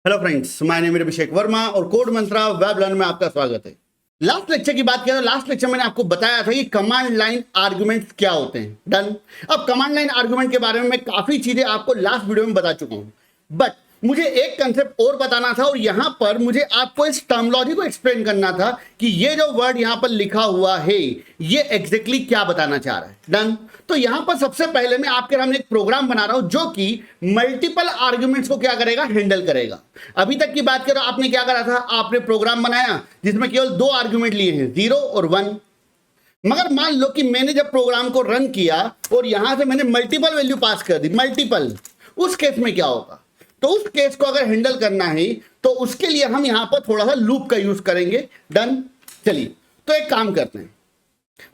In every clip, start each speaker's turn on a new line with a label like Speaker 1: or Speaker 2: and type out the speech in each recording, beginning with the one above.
Speaker 1: Hello friends, my name is Abhishek Verma और code मंत्रा web learn में आपका स्वागत है। लास्ट लेक्चर की बात करें तो लास्ट लेक्चर मैंने आपको बताया था कि कमांड लाइन आर्गुमेंट्स क्या होते हैं। डन। अब कमांड लाइन आर्गुमेंट के बारे में मैं काफी चीजें आपको लास्ट वीडियो में बता चुका हूं, बट मुझे एक कंसेप्ट और बताना था और यहां पर मुझे आपको इस टर्मिनोलॉजी को एक्सप्लेन करना था कि ये जो वर्ड यहां पर लिखा हुआ है ये एग्जैक्टली क्या बताना चाह रहा है। डन। तो यहां पर सबसे पहले मैं आपके सामने एक प्रोग्राम बना रहा हूं जो कि मल्टीपल आर्गुमेंट्स को क्या करेगा, हैंडल करेगा। अभी तक की बात करो, आपने क्या करा था, आपने प्रोग्राम बनाया जिसमें केवल दो आर्गुमेंट लिए हैं, 0 और 1। मगर मान लो कि मैंने जब प्रोग्राम को रन किया और यहां से मैंने मल्टीपल वैल्यू पास कर दी, मल्टीपल, उस केस में क्या होगा? तो उस केस को अगर हैंडल करना है तो उसके लिए हम यहां पर थोड़ा सा लूप का यूज करेंगे। डन। चलिए, तो एक काम करते हैं,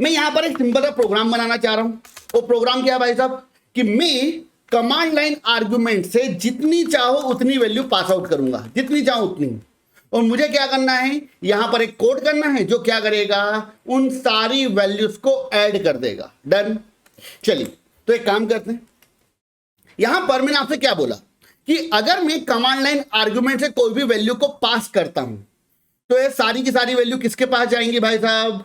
Speaker 1: मैं यहां पर एक सिंपल सा प्रोग्राम बनाना चाह रहा हूं। वो प्रोग्राम क्या है भाई साहब, कि मैं कमांड लाइन आर्गुमेंट से जितनी चाहो उतनी वैल्यू पास आउट करूंगा, जितनी चाहो उतनी। और मुझे क्या करना है, यहां पर एक कोड करना है जो क्या करेगा, उन सारी वैल्यूज को ऐड कर देगा। डन। चलिए, तो एक काम करते हैं, यहां पर मैंने आपसे क्या बोला कि अगर मैं कमांड लाइन आर्गुमेंट से कोई भी वैल्यू को पास करता हूं तो ये सारी की सारी वैल्यू किसके पास जाएंगी भाई साहब,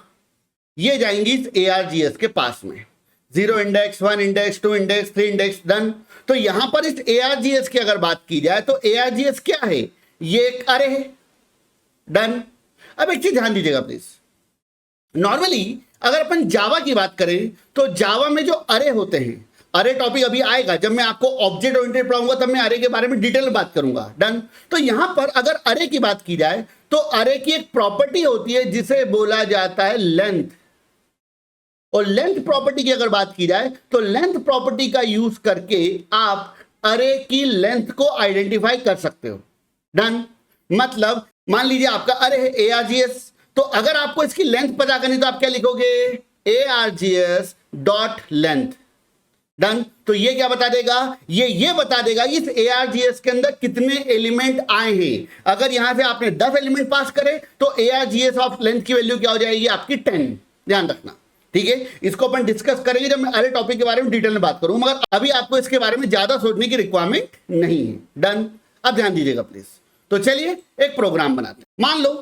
Speaker 1: ये जाएंगी इस ARGS के पास में। 0 index, 1 index, 2 index, 3 index. Done. तो यहां पर इस ARGS की अगर बात की जाए तो ARGS क्या है, ये एक अरे है। डन। अब एक चीज ध्यान दीजिएगा प्लीज, नॉर्मली अगर अपन जावा की बात करें तो जावा में जो अरे होते हैं, अरे टॉपिक अभी आएगा जब मैं आपको ऑब्जेक्ट ओरिएंटेड पढ़ाऊंगा तब मैं अरे के बारे में डिटेल में बात करूंगा। डन। तो यहां पर अगर अरे की बात की जाए तो अरे की एक प्रॉपर्टी होती है जिसे बोला जाता है लेंथ। और लेंथ प्रॉपर्टी की अगर बात की जाए तो लेंथ प्रॉपर्टी का यूज करके आप अरे की लेंथ को आइडेंटिफाई कर सकते हो। डन। मतलब मान लीजिए आपका अरे है ARGS, तो अगर आपको इसकी लेंथ पता करनी तो आप क्या लिखोगे, ARGS डॉट लेंथ। डन। तो ये क्या बता देगा, ये बता देगा इस ARGS के अंदर कितने एलिमेंट आए हैं। अगर यहां से आपने 10 एलिमेंट पास करे तो ARGS ऑफ लेंथ की वैल्यू क्या हो जाएगी, आपकी 10। ध्यान रखना, ठीक है। इसको अपन डिस्कस करेंगे जब मैं अरे टॉपिक के बारे में डिटेल में बात करूं, मगर अभी आपको इसके बारे में ज्यादा सोचने की रिक्वायरमेंट नहीं है। डन। अब ध्यान दीजिएगा प्लीज। तो चलिए एक प्रोग्राम बनाते हैं। मान लो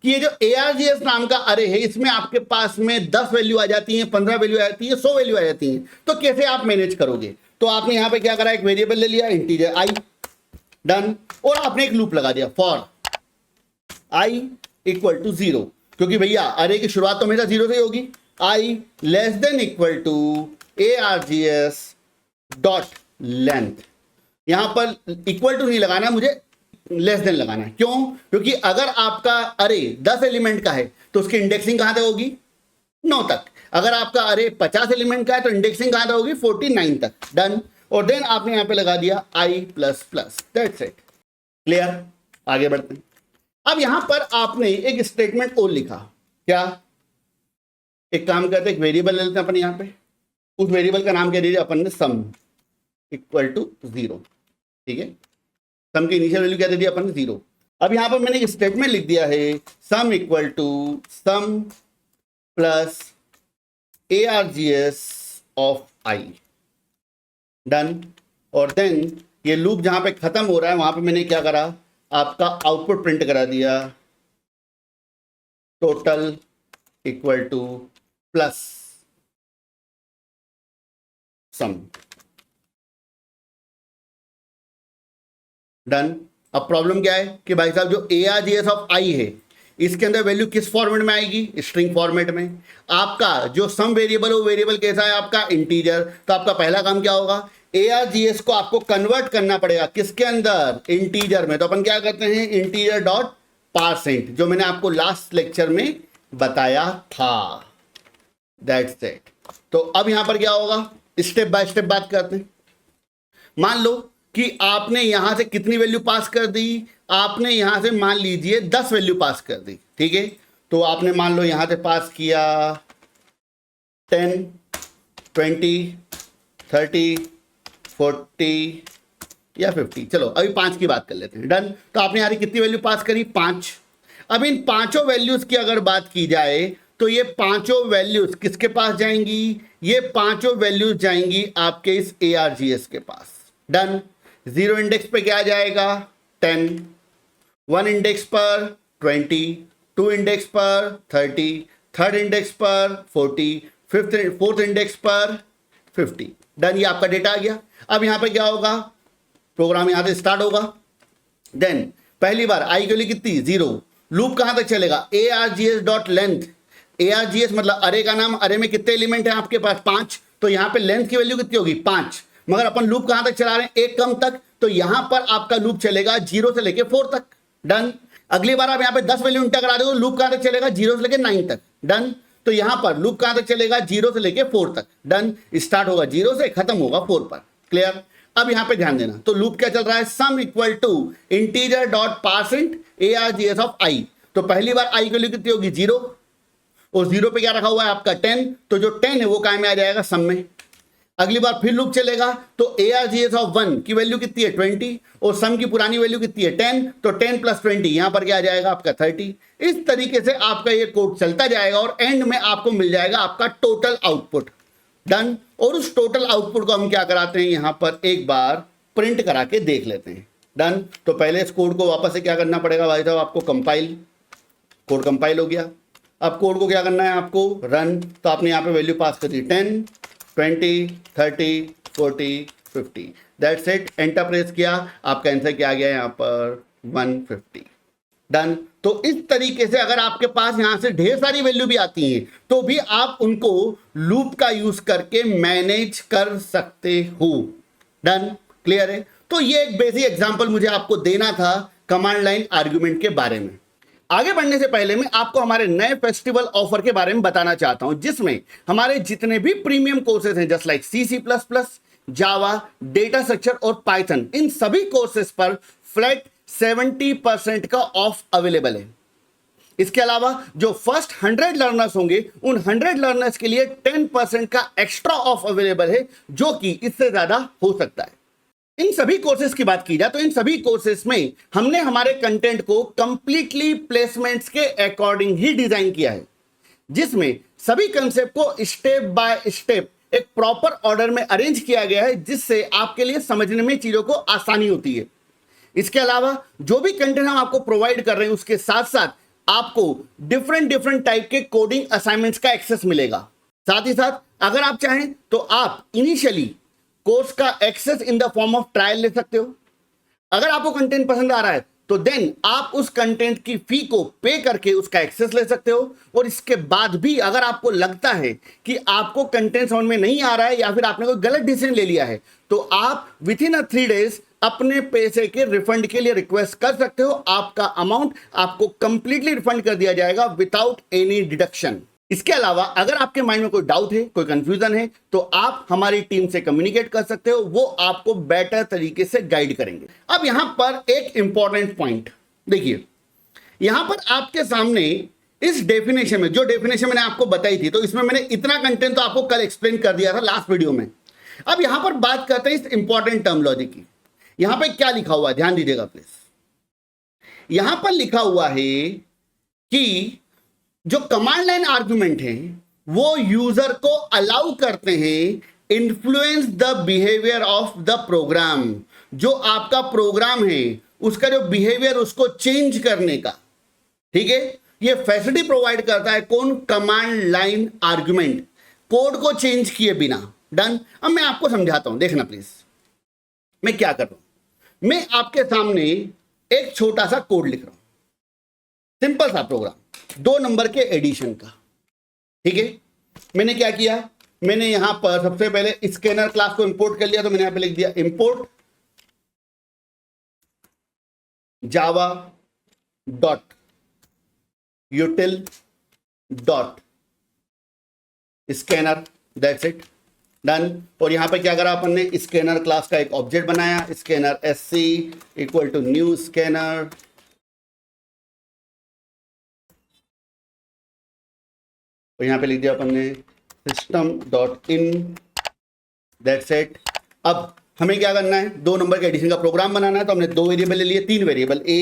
Speaker 1: कि ये जो ARGS नाम का अरे है इसमें आपके पास में 10 वैल्यू आ जाती हैं, 15 वैल्यू आ जाती है, 100 वैल्यू आ जाती हैं। तो कैसे आप मैनेज करोगे? तो आपने यहां पे क्या करा, एक वेरिएबल ले लिया इंटीजर i। डन। और आपने एक लूप लगा दिया फॉर i इक्वल टू 0, क्योंकि भैया अरे की शुरुआत तो हमेशा 0 से ही होगी। i less than equal to ARGS dot length. यहां पर इक्वल टू नहीं लगाना, मुझे लेस देन लगाना है। क्यों? क्योंकि अगर आपका अरे 10 एलिमेंट का है तो उसकी इंडेक्सिंग कहां तक होगी, 9 तक। अगर आपका अरे 50 एलिमेंट का है तो इंडेक्सिंग कहां तक होगी, 49 तक। डन। और देन आपने यहां पे लगा दिया i plus plus, that's it. Clear? आगे बढ़ते हैं। अब यहां पर आपने एक स्टेटमेंट और लिखा, क्या? एक काम करते, एक वेरिएबल ले लेते हैं अपन यहां पे, उस वेरिएबल का नाम क्या दीजिए अपन ने, सम इक्वल टू 0। ठीक है, सम की इनिशियल वैल्यू क्या दे दिया अपन ने, 0। अब यहां पर मैंने एक स्टेटमेंट लिख दिया है, sum equal to sum plus ARGS of i। Done. और देन ये लूप जहां पे खत्म हो रहा है वहां पे मैंने क्या करा, आपका आउटपुट प्रिंट करा दिया, total equal to plus some. Done. अब प्रॉब्लम क्या है कि भाई साहब जो ARGS ऑफ i है इसके अंदर वैल्यू किस फॉर्मेट में आएगी, स्ट्रिंग फॉर्मेट में। आपका जो सम वेरिएबल वो वेरिएबल कैसा है, आपका इंटीजर। तो आपका पहला काम क्या होगा, ARGS को आपको कन्वर्ट करना पड़ेगा किसके अंदर, इंटीजर में। तो अपन क्या करते हैं, इंटीजर डॉट पारसेंट, जो मैंने आपको लास्ट लेक्चर में बताया था। That's it. तो अब यहां पर क्या होगा, स्टेप बाय स्टेप बात करते हैं। मान लो कि आपने यहां से कितनी वैल्यू पास कर दी, आपने यहां से मान लीजिए 10 वैल्यू पास कर दी। ठीक है, तो आपने मान लो यहां से पास किया 10, 20, 30, 40 या 50। चलो अभी 5 की बात कर लेते हैं। डन। तो आपने यहां कितनी वैल्यू पास करी, 5। अब इन पांचों वैल्यूज की अगर बात की जाए तो ये पांचों वैल्यूज किसके पास जाएंगी? ये पांचों वैल्यूज जाएंगी आपके इस ARGS के पास। डन। 0 इंडेक्स पे क्या जाएगा? 10, 1 इंडेक्स पर 20, 2 इंडेक्स पर 30, थर्ड इंडेक्स पर 40, फोर्थ इंडेक्स पर 50। डन। ये आपका डेटा आ गया। अब यहां पे क्या होगा? प्रोग्राम यहां से स्टार्ट होगा। देन पहली बार आई की वैल्यू कितनी? 0। लूप कहां तक चलेगा? ARGS dot length. ARGS मतलब अरे का नाम, अरे में कितने एलिमेंट हैं आपके पास? 5। तो यहां पे लेंथ की वैल्यू कितनी होगी? 5। मगर अपन लूप कहां तक चला रहे हैं? एक कम तक, तो यहां पर आपका लूप चलेगा 0 से लेके 4 तक। डन। अगली बार आप यहां पे 10 वैल्यू इंटर करा दो, लूप कहां तक चलेगा? 0 से लेके 9 तक। डन। तो यहां पर लूप कहां तक चलेगा? 0 से लेके 4 तक। डन। स्टार्ट होगा 0 से, खत्म होगा 4 पर। क्लियर? अब यहां पे ध्यान देना, तो लूप क्या चल रहा है? Sum equal to integer dot parseint ARGS of I. तो पहली बार आई की वैल्यू कितनी होगी? 0, और 0 पे क्या रखा हुआ है आपका? 10। तो जो 10 है वो काय में आ जाएगा? सम में। अगली बार फिर लूप चलेगा, तो ARGS ऑफ 1 की वैल्यू कितनी है? 20, और सम की पुरानी वैल्यू कितनी है? 10। तो 10 प्लस 20 यहां पर क्या आ जाएगा आपका? 30। इस तरीके से आपका ये कोड चलता जाएगा और एंड में आपको मिल जाएगा आपका टोटल आउटपुट। डन। और उस टोटल आउटपुट को हम क्या कराते हैं? यहां पर एक बार प्रिंट करा के देख लेते हैं। डन। तो पहले इस कोड को वापस से क्या करना पड़ेगा भाई साहब? आपको कंपाइल। कोड कंपाइल हो गया। अब कोड को क्या करना है आपको? रन। तो आपने यहां पे वैल्यू पास कर दी 10, 20, 30, 40, 50। That's it. एंटर प्रेस किया, आपका आंसर क्या आ गया यहां पर? 150। डन। तो इस तरीके से अगर आपके पास यहां से ढेर सारी वैल्यू भी आती हैं तो भी आप उनको लूप का यूज करके मैनेज कर सकते हो। डन। क्लियर है? तो ये एक बेसिक एग्जांपल मुझे आपको देना था कमांड लाइन आर्गुमेंट के बारे में। आगे बढ़ने से पहले मैं आपको हमारे नए फेस्टिवल ऑफर के बारे में बताना चाहता हूं, जिसमें हमारे जितने भी प्रीमियम कोर्सेज हैं जस्ट लाइक C++, जावा, डेटा स्ट्रक्चर और पाइथन, इन सभी कोर्सेज पर फ्लैट 70% का ऑफ अवेलेबल है। इसके अलावा जो फर्स्ट 100 लर्नर्स होंगे उन 100 लर्नर्स के लिए 10% का एक्स्ट्रा ऑफ अवेलेबल है, जो कि इससे ज्यादा हो सकता है। इन सभी कोर्सेज की बात की जाए तो इन सभी कोर्सेज में हमने हमारे कंटेंट को कंप्लीटली प्लेसमेंट्स के अकॉर्डिंग ही डिजाइन किया है, जिसमें सभी कंसेप्ट को स्टेप बाय स्टेप एक प्रॉपर ऑर्डर में अरेंज किया गया है, जिससे आपके लिए समझने में चीजों को आसानी होती है। इसके अलावा जो भी कंटेंट हम आपको प्रोवाइड कर रहे हैं उसके साथ साथ आपको डिफरेंट टाइप के कोडिंग असाइनमेंट्स का एक्सेस मिलेगा। साथ ही साथ अगर आप चाहें तो आप इनिशियली कोर्स का access in the form of trial ले सकते हो। अगर आपको कंटेंट पसंद आ रहा है तो देन आप उस कंटेंट की फी को पे करके उसका एक्सेस ले सकते हो। और इसके बाद भी अगर आपको लगता है कि आपको कंटेंट समझ में नहीं आ रहा है या फिर आपने कोई गलत डिसीजन ले लिया है तो आप विद इन 3 days अपने पैसे के रिफंड के लिए रिक्वेस्ट कर सकते हो। आपका अमाउंट आपको कंप्लीटली रिफंड कर दिया जाएगा विदाउट एनी डिडक्शन। इसके अलावा अगर आपके माइंड में कोई डाउट है, कोई कंफ्यूजन है, तो आप हमारी टीम से कम्युनिकेट कर सकते हो, वो आपको बेटर तरीके से गाइड करेंगे। अब यहां पर एक इंपॉर्टेंट पॉइंट देखिए, यहां पर आपके सामने इस डेफिनेशन में, जो डेफिनेशन मैंने आपको बताई थी, तो इसमें मैंने इतना कंटेंट तो आपको कल एक्सप्लेन कर दिया था लास्ट वीडियो में। अब यहां पर बात करते हैं इस इंपॉर्टेंट टर्मिनोलॉजी की। यहां पर क्या लिखा हुआ है, ध्यान दीजिएगा प्लीज। यहां पर लिखा हुआ है कि जो कमांड लाइन आर्गुमेंट है वो यूजर को अलाउ करते हैं influence the behaviour of the program. जो आपका प्रोग्राम है उसका जो बिहेवियर उसको चेंज करने का, ठीक है, ये फैसिलिटी प्रोवाइड करता है कौन? कमांड लाइन आर्गुमेंट, कोड को चेंज किए बिना। डन। अब मैं आपको समझाता हूं, देखना प्लीज मैं क्या कर रहा हूं। मैं आपके सामने एक छोटा सा कोड लिख रहा हूं, सिंपल सा प्रोग्राम, 2 नंबर के एडिशन का। ठीक है, मैंने क्या किया, मैंने यहां पर सबसे पहले स्कैनर क्लास को इंपोर्ट कर लिया। तो मैंने यहां पे लिख दिया import Java dot यूटिल dot scanner, that's it. Done. और यहां पे क्या करा अपन ने, स्कैनर क्लास का एक ऑब्जेक्ट बनाया, scanner SC equal to new scanner. और यहां पे लिख दिया अपन ने system dot in, that's it. अब हमें क्या करना है, 2 नंबर के एडिशन का प्रोग्राम बनाना है। तो हमने 2 वेरिएबल ले लिए, 3 variable A,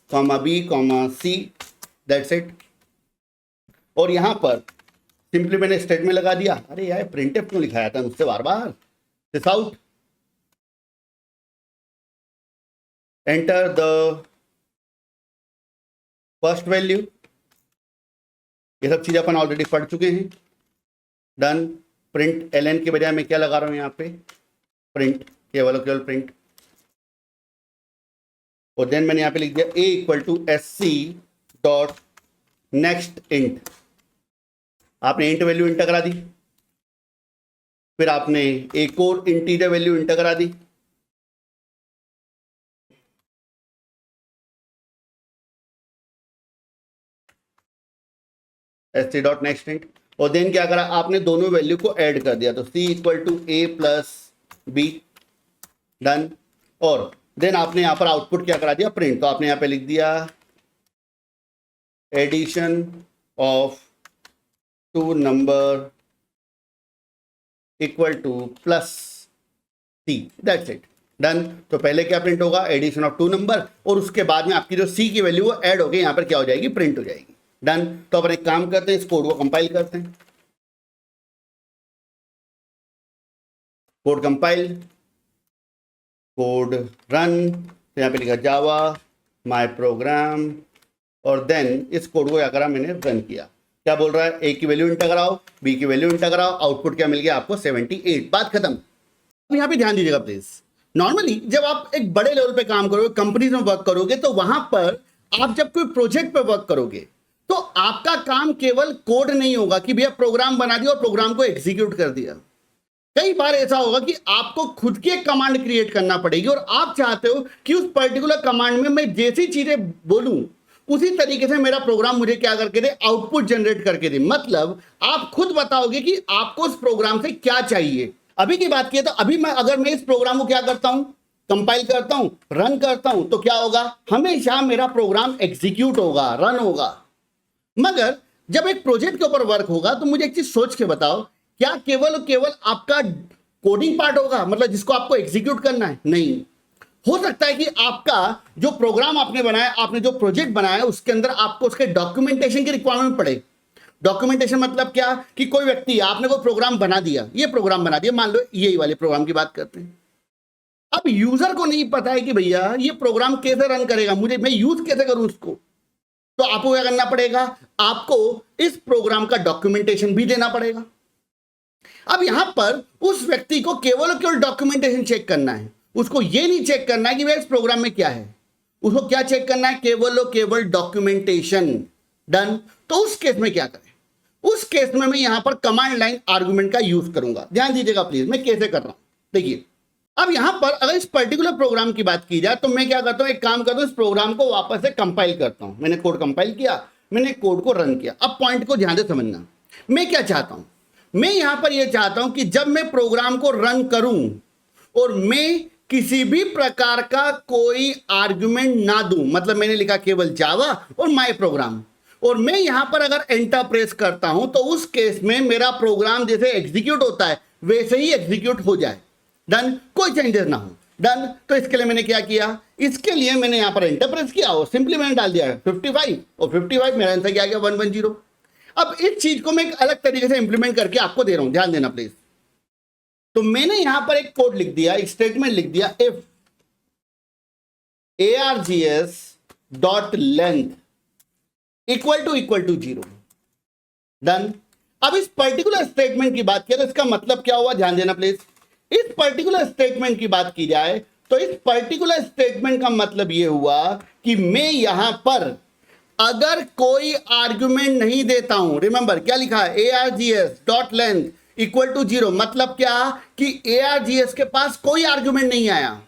Speaker 1: B, C, that's it. और यहां पर सिंपली मैंने स्टेटमेंट लगा दिया। अरे यार प्रिंटफ क्यों लिखाया था मुझसे बार बार। This out, enter the first value. ये सब चीजें अपन ऑलरेडी पढ़ चुके हैं। डन। प्रिंट एल एन के बजाय मैं क्या लगा रहा हूं यहां पे, प्रिंट, केवल केवल प्रिंट। और देन मैंने यहां पे लिख दिया a equal to S C dot next int. आपने इंट वैल्यू इंटर करा दी, फिर आपने एक और इंटीजर वैल्यू इंटर करा दी। S C dot next int. और देन क्या करा आपने, दोनों वैल्यू को ऐड कर दिया, तो c equal to a plus B. Done. और देन आपने यहां पर आउटपुट क्या करा दिया, प्रिंट। तो आपने यहां पे लिख दिया addition of two number equal to plus C, that's it. Done. तो पहले क्या प्रिंट होगा, एडिशन ऑफ टू नंबर, और उसके बाद में आपकी जो सी की वैल्यू वो ऐड हो गई, यहां पर क्या हो जाएगी, प्रिंट हो जाएगी। डन। तो अपन एक काम करते हैं, इस कोड को कंपाइल करते हैं। Code compile, code run. तो यहां पे लिखा जावा माय प्रोग्राम, और देन इस कोड को क्या करा मैंने, रन किया। क्या बोल रहा है, ए की वैल्यू इंटर कराओ, बी की वैल्यू इंटर कराओ, आउटपुट क्या मिल गया आपको, 78। बात खत्म। अब यहां पे ध्यान दीजिएगा प्लीज। नॉर्मली जब आप एक बड़े लेवल पे काम करोगे, कंपनीज में वर्क करोगे, तो वहां पर आप जब कोई प्रोजेक्ट पे वर्क करोगे तो आपका काम केवल कोड नहीं होगा कि भैया प्रोग्राम बना दिया और प्रोग्राम को एग्जीक्यूट कर दिया। कई बार ऐसा होगा कि आपको खुद की एक कमांड क्रिएट करना पड़ेगी, और आप चाहते हो कि उस पर्टिकुलर कमांड में मैं जैसी चीजें बोलूं उसी तरीके से मेरा प्रोग्राम मुझे क्या करके दे, आउटपुट जनरेट करके दे। मतलब आप खुद बताओगे कि आपको उस प्रोग्राम से क्या चाहिए। अभी की बात की तो अभी अगर मैं इस प्रोग्राम को क्या करता हूं, कंपाइल करता हूं, रन करता हूं, तो क्या होगा, हमेशा मेरा प्रोग्राम एग्जीक्यूट होगा, रन होगा। मगर जब एक प्रोजेक्ट के ऊपर वर्क होगा तो मुझे एक चीज सोच के बताओ, क्या केवल केवल आपका कोडिंग पार्ट होगा, मतलब जिसको आपको एग्जीक्यूट करना है? नहीं। हो सकता है कि आपका जो प्रोग्राम आपने बनाया, आपने जो प्रोजेक्ट बनाया, उसके अंदर आपको उसके डॉक्यूमेंटेशन की रिक्वायरमेंट पड़े। डॉक्यूमेंटेशन मतलब क्या, कि कोई व्यक्ति, आपने कोई प्रोग्राम बना दिया, ये प्रोग्राम बना दिया, मान लो यही वाले प्रोग्राम की बात करते हैं। अब यूजर को नहीं पता है कि भैया ये प्रोग्राम कैसे रन करेगा, मैं यूज कैसे करूं उसको। तो आपको क्या करना पड़ेगा, आपको इस प्रोग्राम का डॉक्यूमेंटेशन भी देना पड़ेगा। अब यहां पर उस व्यक्ति को केवल केवल डॉक्यूमेंटेशन चेक करना है, उसको यह नहीं चेक करना है कि भाई इस प्रोग्राम में क्या है। उसको क्या चेक करना है, केवल डॉक्यूमेंटेशन। डन। तो उस केस में क्या करें, उस केस में मैं यहां पर कमांड लाइन आर्गुमेंट का यूज करूंगा। ध्यान दीजिएगा प्लीज, मैं कैसे कर रहा हूं, देखिए। अब यहां पर अगर इस पर्टिकुलर प्रोग्राम की बात की जाए तो मैं क्या करता हूं, एक काम करता हूं, इस प्रोग्राम को वापस से कंपाइल करता हूं। मैंने कोड कंपाइल किया, मैंने कोड को रन किया। अब पॉइंट को ध्यान से समझना, मैं क्या चाहता हूं, मैं यहां पर यह चाहता हूं कि जब मैं प्रोग्राम को रन करूं और मैं किसी भी प्रकार का कोई आर्गुमेंट ना दूं, मतलब मैंने लिखा केवल जावा और माय प्रोग्राम, और मैं यहां पर अगर एंटर प्रेस करता हूं तो उस केस में मेरा प्रोग्राम जैसे एग्जीक्यूट होता है वैसे ही एग्जीक्यूट हो जाए। डन। कोई चेंजेस ना हो। डन। तो इसके लिए मैंने क्या किया, इसके लिए मैंने यहां पर एंटर प्रेस किया और सिंपली मैंने डाल दिया 55, और 55 मेरा आंसर क्या गया, 110। अब इस चीज को मैं एक अलग तरीके से इंप्लीमेंट करके आपको दे रहा हूं, ध्यान देना प्लीज। तो मैंने यहां पर एक कोड लिख दिया, एक स्टेटमेंट लिख दिया, if args dot length equal to 0। Done. अब इस पर्टिकुलर स्टेटमेंट की बात करें तो इसका मतलब क्या हुआ, ध्यान देना प्लीज। इस पर्टिकुलर स्टेटमेंट की बात की जाए तो इस पर्टिकुलर स्टेटमेंट का मतलब यह हुआ कि मैं यहां पर अगर कोई आर्गुमेंट नहीं देता हूं, रिमेंबर क्या लिखा है, args dot length equal to 0, मतलब क्या कि args के पास कोई आर्गुमेंट नहीं आया,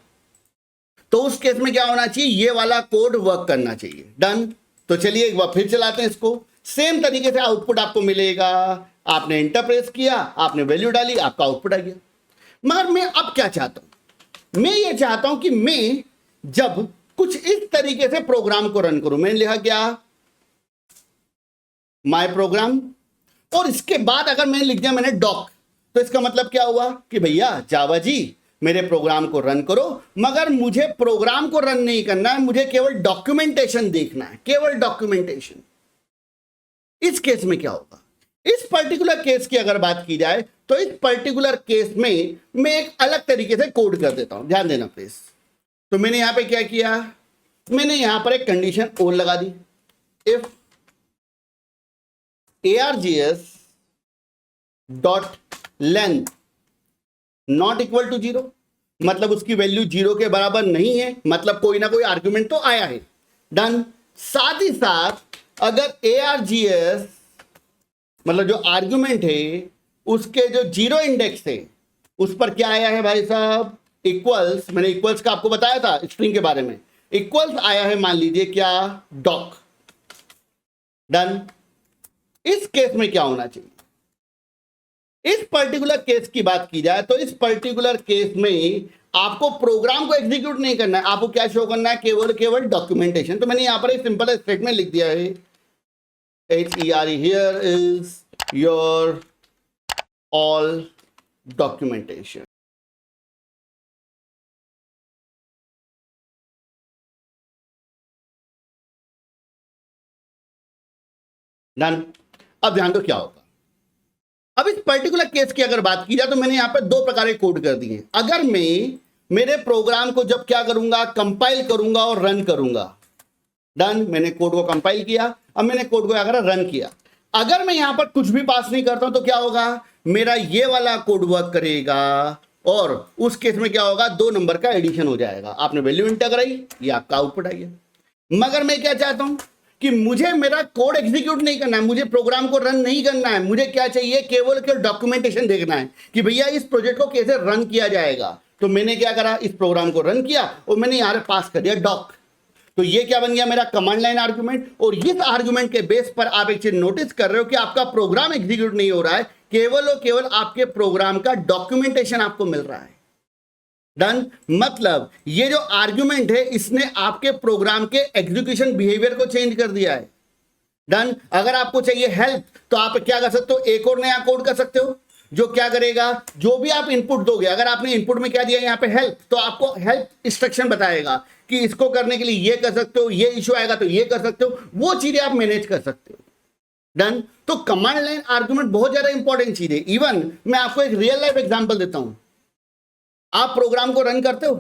Speaker 1: तो उस केस में क्या होना चाहिए, ये वाला कोड वर्क करना चाहिए। डन। तो चलिए एक बार फिर चलाते हैं इसको। सेम तरीके से आउटपुट आपको मिलेगा, आपने एंटर प्रेस किया, आपने वैल्यू डाली, आपका आउटपुट आ गया। मगर मैं अब क्या चाहता हूं, मैं ये चाहता हूं कि मैं जब कुछ इस तरीके से प्रोग्राम को रन करूं, मैंने लिखा क्या, माय प्रोग्राम, और इसके बाद अगर मैंने लिख दिया मैंने डॉक, तो इसका मतलब क्या हुआ कि भैया जावा जी मेरे प्रोग्राम को रन करो, मगर मुझे प्रोग्राम को रन नहीं करना है, मुझे केवल डॉक्यूमेंटेशन देखना है, केवल डॉक्यूमेंटेशन। इस केस में क्या होगा? इस पर्टिकुलर केस की अगर बात की जाए तो इस पर्टिकुलर केस में मैं एक अलग तरीके से कोड कर देता हूं, ध्यान देना प्लीज। तो मैंने यहां पे क्या किया, मैंने यहां पर एक कंडीशन और लगा दी, if args dot length not equal to 0, मतलब उसकी वैल्यू 0 के बराबर नहीं है, मतलब कोई ना कोई आर्ग्यूमेंट तो आया है। डन। साथ ही साथ अगर args मतलब जो आर्ग्यूमेंट है उसके जो 0 इंडेक्स है उस पर क्या आया है भाई साहब, इक्वल्स, मैंने इक्वल्स का आपको बताया था स्ट्रिंग के बारे में, इक्वल्स आया है मान लीजिए क्या, डॉक। डन। इस केस में क्या होना चाहिए, इस पर्टिकुलर केस की बात की जाए तो इस पर्टिकुलर केस में आपको प्रोग्राम को एग्जीक्यूट नहीं करना है, आपको क्या शो करना है, केवल केवल डॉक्यूमेंटेशन। तो मैंने यहां पर एक सिंपल स्टेटमेंट लिख दिया है, HERE here is your all documentation. Done. अब ध्यान दो क्या होगा, अब इस पर्टिकुलर केस की अगर बात की जाए तो मैंने यहां पर दो प्रकार के कोड कर दिए। अगर मैं मेरे प्रोग्राम को जब क्या करूंगा, कंपाइल करूंगा और रन करूंगा। डन। मैंने कोड को कंपाइल किया, अब मैंने कोड को अगर रन किया, अगर मैं यहां पर कुछ भी पास नहीं करता हूं तो क्या होगा, मेरा ये वाला कोड वर्क करेगा और उस केस में क्या होगा, 2 नंबर का एडिशन हो जाएगा। आपने वैल्यू इंटर कराई, ये आपका आउटपुट आई है। मगर मैं क्या चाहता हूं कि मुझे मेरा कोड एग्जीक्यूट नहीं करना है, मुझे प्रोग्राम को रन नहीं करना है, मुझे क्या चाहिए, केवल डॉक्यूमेंटेशन देखना है कि भैया इस प्रोजेक्ट को कैसे रन किया जाएगा। तो मैंने क्या करा, इस प्रोग्राम को रन किया और मैंने यहां पास कर दिया डॉक। तो ये क्या बन गया, मेरा कमांड लाइन आर्गुमेंट। और इस आर्गुमेंट के बेस पर आप एक चीज नोटिस कर रहे हो कि आपका प्रोग्राम एग्जीक्यूट नहीं हो रहा है, केवल और केवल आपके प्रोग्राम का डॉक्यूमेंटेशन आपको मिल रहा है। डन। मतलब ये जो आर्गुमेंट है इसने आपके प्रोग्राम के एग्जीक्यूशन बिहेवियर को चेंज कर दिया है। डन। अगर आपको चाहिए हेल्प तो आप क्या कर सकते हो, एक और नया कोड कर सकते हो जो क्या करेगा, जो भी आप इनपुट दोगे, अगर आपने इनपुट में क्या दिया यहां पे हेल्प, तो आपको हेल्प इंस्ट्रक्शन बताएगा कि इसको करने के लिए ये कर सकते हो, ये इशू आएगा तो ये कर सकते हो, वो चीजें आप मैनेज कर सकते हो। डन। तो कमांड लाइन आर्गुमेंट बहुत ज्यादा इंपॉर्टेंट चीज है। इवन मैं आपको एक रियल लाइफ एग्जांपल देता हूं, आप प्रोग्राम को रन करते हो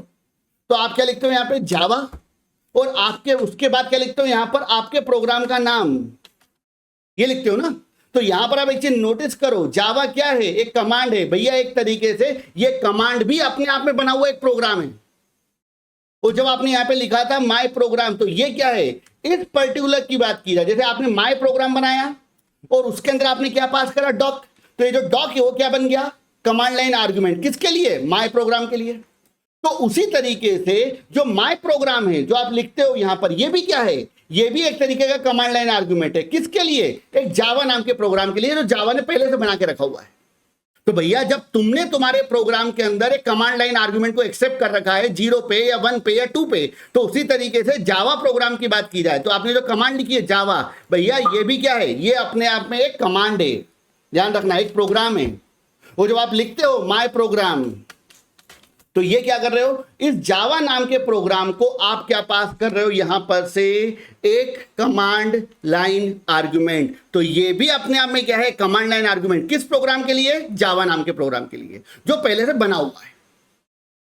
Speaker 1: तो आप क्या लिखते हो यहां पे, जावा, और आपके उसके बाद क्या लिखते हो यहां पर, आपके प्रोग्राम का नाम, ये लिखते हो ना। तो यहां पर आप एक चीज नोटिस करो, जावा क्या है, एक कमांड है भैया, एक तरीके से ये कमांड भी अपने आप में बना हुआ एक प्रोग्राम है। और जब आपने यहां पे लिखा था माय प्रोग्राम, तो ये क्या है, इस पर्टिकुलर की बात की जाए, जैसे आपने माय प्रोग्राम बनाया और उसके अंदर आपने क्या पास करा, डॉक। तो ये जो डॉक है वो क्या बन गया, कमांड लाइन आर्गुमेंट। किसके लिए, माय प्रोग्राम के लिए। तो उसी तरीके से जो माय प्रोग्राम है जो आप लिखते हो यहां पर, ये भी क्या है, ये भी एक तरीके का कमांड लाइन आर्गुमेंट है। किसके लिए, एक जावा नाम के प्रोग्राम के लिए जो जावा ने पहले से बना के रखा हुआ है। तो भैया जब तुमने तुम्हारे प्रोग्राम के अंदर एक कमांड लाइन आर्गुमेंट को एक्सेप्ट कर रखा है 0 पे या 1 पे या 2 पे, तो उसी तरीके से जावा प्रोग्राम की बात की जाए तो आपने जो कमांड लिखी है जावा, भैया ये भी क्या है, ये अपने आप में एक कमांड है, ध्यान रखना, एक प्रोग्राम है। वो जब आप लिखते हो माय प्रोग्राम, तो ये क्या कर रहे हो, इस जावा नाम के प्रोग्राम को आप क्या पास कर रहे हो, यहां पर से एक कमांड लाइन आर्गुमेंट। तो ये भी अपने आप में क्या है, कमांड लाइन आर्गुमेंट। किस प्रोग्राम के लिए, जावा नाम के प्रोग्राम के लिए जो पहले से बना हुआ है।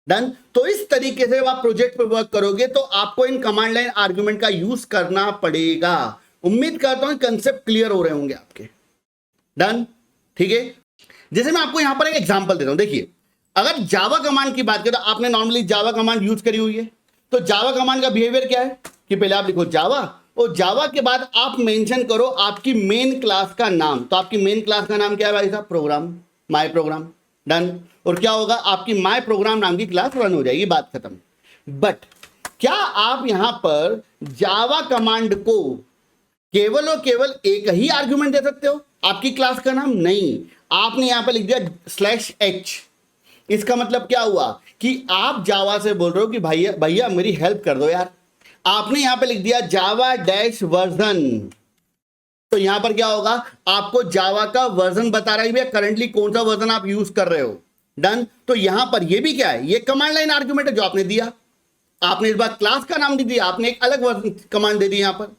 Speaker 1: डन। तो इस तरीके से आप प्रोजेक्ट पे वर्क करोगे तो आपको इन कमांड लाइन आर्गुमेंट का यूज करना पड़ेगा। उम्मीद करता हूं कंसेप्ट क्लियर हो रहे होंगे आपके। डन। ठीक है। जैसे मैं आपको यहां पर एक एग्जांपल देता हूं, देखिए अगर जावा कमांड की बात करें तो आपने नॉर्मली जावा कमांड यूज करी हुई है। तो जावा कमांड का बिहेवियर क्या है कि पहले आप लिखो जावा और जावा के बाद आप मेंशन करो आपकी मेन क्लास का नाम। तो आपकी मेन क्लास का नाम क्या है भाई साहब, प्रोग्राम, माय प्रोग्राम। डन। और क्या होगा, आपकी माय प्रोग्राम नाम की क्लास रन हो जाएगी, बात खत्म। बट क्या आप यहां पर जावा कमांड को केवल और केवल एक ही आर्ग्यूमेंट दे सकते हो, आपकी क्लास का नाम नहीं। आपने यहां पर लिख दिया /h। इसका मतलब क्या हुआ कि आप जावा से बोल रहे हो कि भैया भैया मेरी हेल्प कर दो यार। आपने यहां पे लिख दिया जावा -वर्जन। तो यहां पर क्या होगा, आपको जावा का वर्जन बता रहा है करंटली कौन सा वर्जन आप यूज कर रहे हो। डन। तो यहां पर ये भी क्या है, ये कमांड लाइन आर्गुमेंट है जो आपने दिया। आपने इस बार क्लास का नाम नहीं दिया, आपने एक अलग वर्जन कमांड दे दी यहां पर।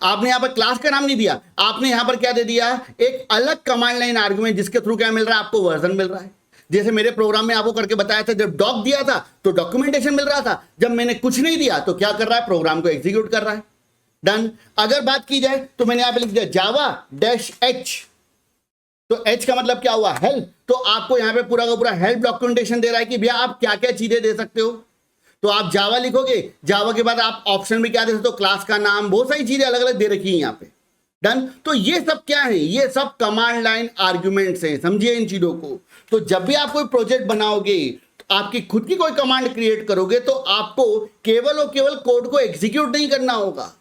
Speaker 1: आपने यहां पर क्लास का नाम नहीं दिया, आपने यहां पर क्या दे दिया, एक अलग कमांड लाइन आर्गुमेंट जिसके थ्रू क्या मिल रहा है, आपको वर्जन मिल रहा है। जैसे मेरे प्रोग्राम में आपको करके बताया था, जब डॉक दिया था तो डॉक्यूमेंटेशन मिल रहा था, जब मैंने कुछ नहीं दिया तो क्या कर रहा है, प्रोग्राम को एग्जीक्यूट कर रहा है। डन। अगर बात की जाए तो मैंने यहां पे लिख दिया जावा डैश एच, तो एच का मतलब क्या हुआ, हेल्प। तो आपको यहां पे पूरा का पूरा हेल्प डॉक्यूमेंटेशन दे रहा है कि भैया आप क्या क्या चीजें दे सकते हो। तो आप जावा लिखोगे, जावा के बाद आप ऑप्शन में क्या दे सकते हो, क्लास का नाम, बहुत सारी चीजें अलग अलग दे रखी है यहां पे। डन। तो ये सब क्या है, ये सब कमांड लाइन आर्ग्यूमेंट्स हैं, समझिए इन चीजों को। तो जब भी आप कोई प्रोजेक्ट बनाओगे, आपकी खुद की कोई कमांड क्रिएट करोगे, तो आपको केवल और केवल कोड को एग्जीक्यूट नहीं करना होगा,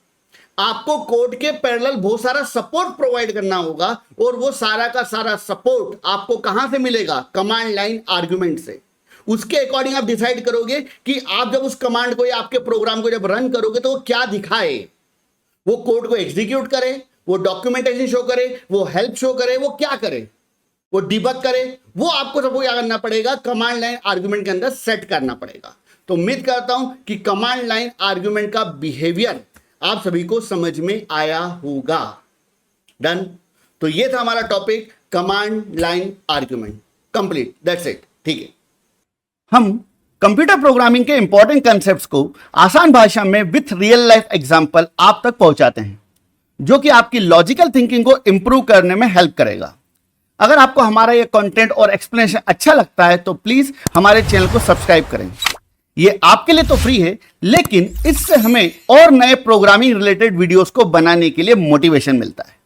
Speaker 1: आपको कोड के पैरेलल बहुत सारा सपोर्ट प्रोवाइड करना होगा। और वो सारा का सारा सपोर्ट आपको कहां से मिलेगा, कमांड लाइन आर्ग्यूमेंट से। उसके अकॉर्डिंग आप डिसाइड करोगे कि आप जब उस कमांड को या आपके प्रोग्राम को जब रन करोगे तो वो क्या दिखाए, वो कोड को एग्जीक्यूट करे, वो डॉक्यूमेंटेशन शो करे, वो हेल्प शो करे, वो क्या करे, वो डिबग करे, वो आपको सबको क्या करना पड़ेगा, कमांड लाइन आर्गुमेंट के अंदर सेट करना पड़ेगा। तो उम्मीद करता हूं कि कमांड लाइन आर्गुमेंट का बिहेवियर आप सभी को समझ में आया होगा। डन। तो ये था हमारा topic, command line argument, complete, that's it. ठीक है, हम कंप्यूटर प्रोग्रामिंग के इंपॉर्टेंट कंसेप्ट्स को आसान भाषा में विथ रियल लाइफ एग्जांपल आप तक पहुंचाते हैं, जो कि आपकी लॉजिकल थिंकिंग को इंप्रूव करने में हेल्प करेगा। अगर आपको हमारा ये कंटेंट और एक्सप्लेनेशन अच्छा लगता है तो प्लीज हमारे चैनल को सब्सक्राइब करें। ये आपके लिए तो फ्री है, लेकिन इससे हमें और नए प्रोग्रामिंग रिलेटेड वीडियोस को बनाने के लिए मोटिवेशन मिलता है।